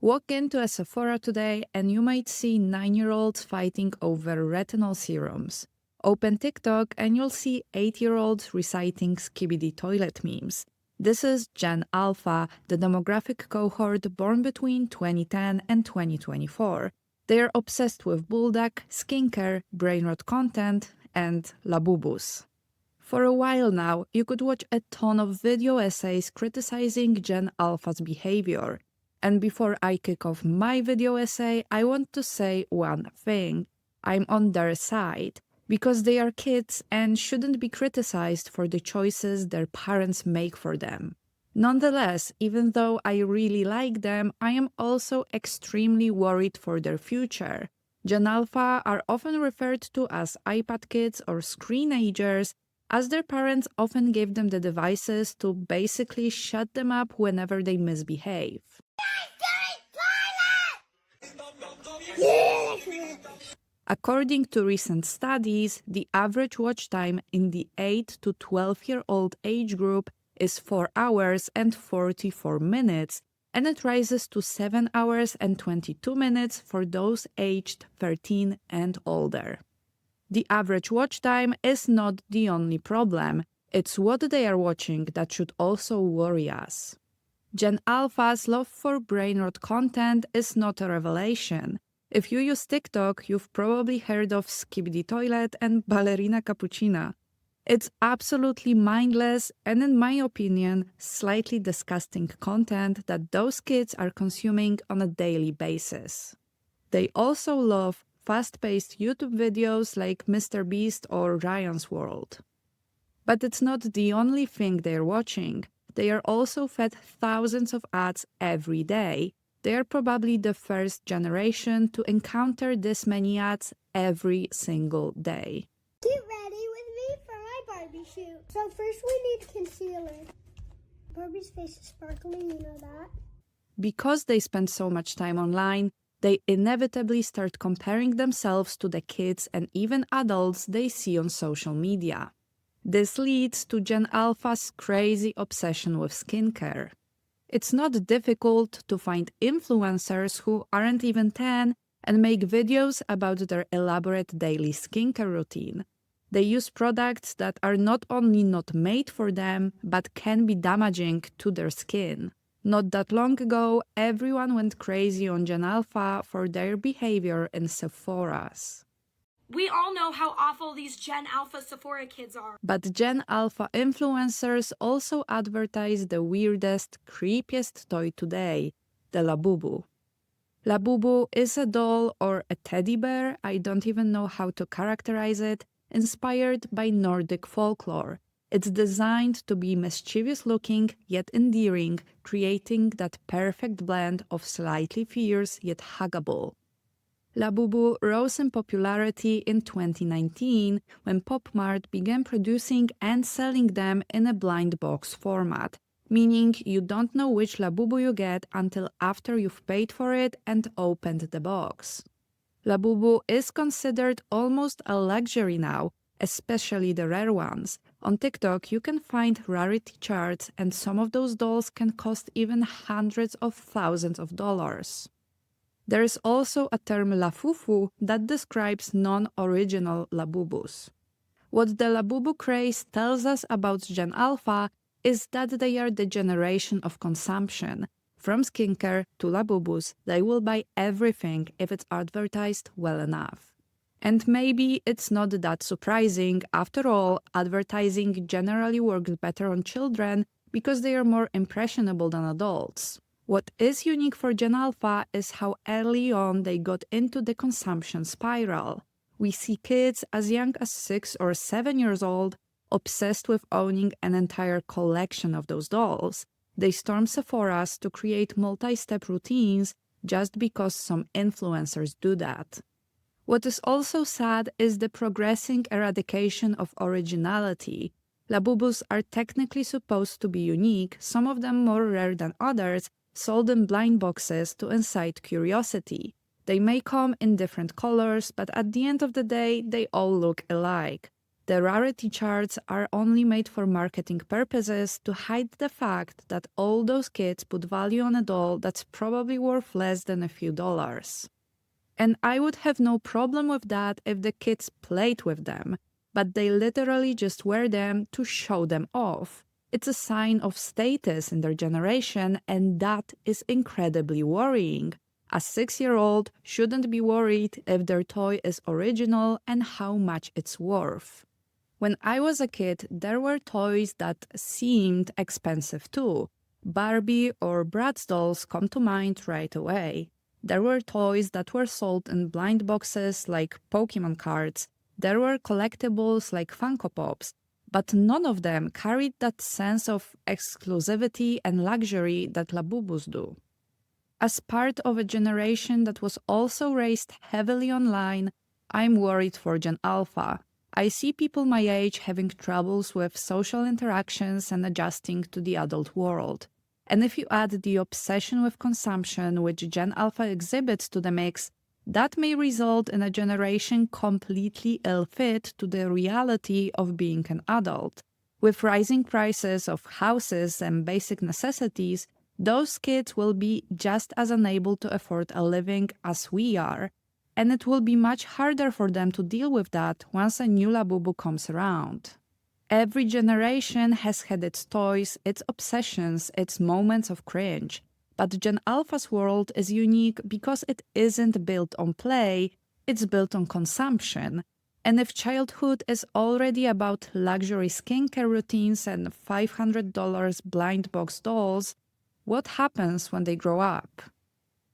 Walk into a Sephora today and you might see 9-year-olds fighting over retinol serums. Open TikTok and you'll see 8-year-olds reciting skibidi toilet memes. This is Gen Alpha, the demographic cohort born between 2010 and 2024. They are obsessed with bulldog, skincare, Brainrot content, and Labubus. For a while now, you could watch a ton of video essays criticizing Gen Alpha's behavior. And before I kick off my video essay, I want to say one thing. I'm on their side, because they are kids and shouldn't be criticized for the choices their parents make for them. Nonetheless, even though I really like them, I am also extremely worried for their future. Gen Alpha are often referred to as iPad kids or screenagers, as their parents often give them the devices to basically shut them up whenever they misbehave. According to recent studies, the average watch time in the 8 to 12-year-old age group is 4 hours and 44 minutes, and it rises to 7 hours and 22 minutes for those aged 13 and older. The average watch time is not the only problem. It's what they are watching that should also worry us. Gen Alpha's love for Brainrot content is not a revelation. If you use TikTok, you've probably heard of Skibidi Toilet and Ballerina Cappuccina. It's absolutely mindless and, in my opinion, slightly disgusting content that those kids are consuming on a daily basis. They also love fast-paced YouTube videos like Mr. Beast or Ryan's World. But it's not the only thing they're watching. They are also fed thousands of ads every day. They are probably the first generation to encounter this many ads every single day. Get ready with me for my Barbie shoot. So first we need concealer. Barbie's face is sparkly, you know that. Because they spend so much time online, they inevitably start comparing themselves to the kids and even adults they see on social media. This leads to Gen Alpha's crazy obsession with skincare. It's not difficult to find influencers who aren't even 10 and make videos about their elaborate daily skincare routine. They use products that are not only not made for them, but can be damaging to their skin. Not that long ago, everyone went crazy on Gen Alpha for their behavior in Sephora's. We all know how awful these Gen Alpha Sephora kids are. But Gen Alpha influencers also advertise the weirdest, creepiest toy today, the Labubu. Labubu is a doll or a teddy bear, I don't even know how to characterize it, inspired by Nordic folklore. It's designed to be mischievous-looking yet endearing, creating that perfect blend of slightly fierce yet huggable. Labubu rose in popularity in 2019 when Pop Mart began producing and selling them in a blind box format, meaning you don't know which Labubu you get until after you've paid for it and opened the box. Labubu is considered almost a luxury now, especially the rare ones. On TikTok, you can find rarity charts, and some of those dolls can cost even hundreds of thousands of dollars. There is also a term Lafufu that describes non-original Labubus. What the Labubu craze tells us about Gen Alpha is that they are the generation of consumption. From skincare to Labubus, they will buy everything if it's advertised well enough. And maybe it's not that surprising. After all, advertising generally works better on children because they are more impressionable than adults. What is unique for Gen Alpha is how early on they got into the consumption spiral. We see kids as young as 6 or 7 years old obsessed with owning an entire collection of those dolls. They storm Sephora's to create multi-step routines just because some influencers do that. What is also sad is the progressing eradication of originality. Labubus are technically supposed to be unique, some of them more rare than others, sold in blind boxes to incite curiosity. They may come in different colors, but at the end of the day, they all look alike. The rarity charts are only made for marketing purposes to hide the fact that all those kids put value on a doll that's probably worth less than a few dollars. And I would have no problem with that if the kids played with them, but they literally just wear them to show them off. It's a sign of status in their generation, and that is incredibly worrying. A 6-year-old shouldn't be worried if their toy is original and how much it's worth. When I was a kid, there were toys that seemed expensive too. Barbie or Bratz dolls come to mind right away. There were toys that were sold in blind boxes like Pokemon cards. There were collectibles like Funko Pops, but none of them carried that sense of exclusivity and luxury that Labubus do. As part of a generation that was also raised heavily online, I'm worried for Gen Alpha. I see people my age having troubles with social interactions and adjusting to the adult world. And if you add the obsession with consumption which Gen Alpha exhibits to the mix, that may result in a generation completely ill-fit to the reality of being an adult. With rising prices of houses and basic necessities, those kids will be just as unable to afford a living as we are, and it will be much harder for them to deal with that once a new Labubu comes around. Every generation has had its toys, its obsessions, its moments of cringe. But Gen Alpha's world is unique because it isn't built on play, it's built on consumption. And if childhood is already about luxury skincare routines and $500 blind box dolls, what happens when they grow up?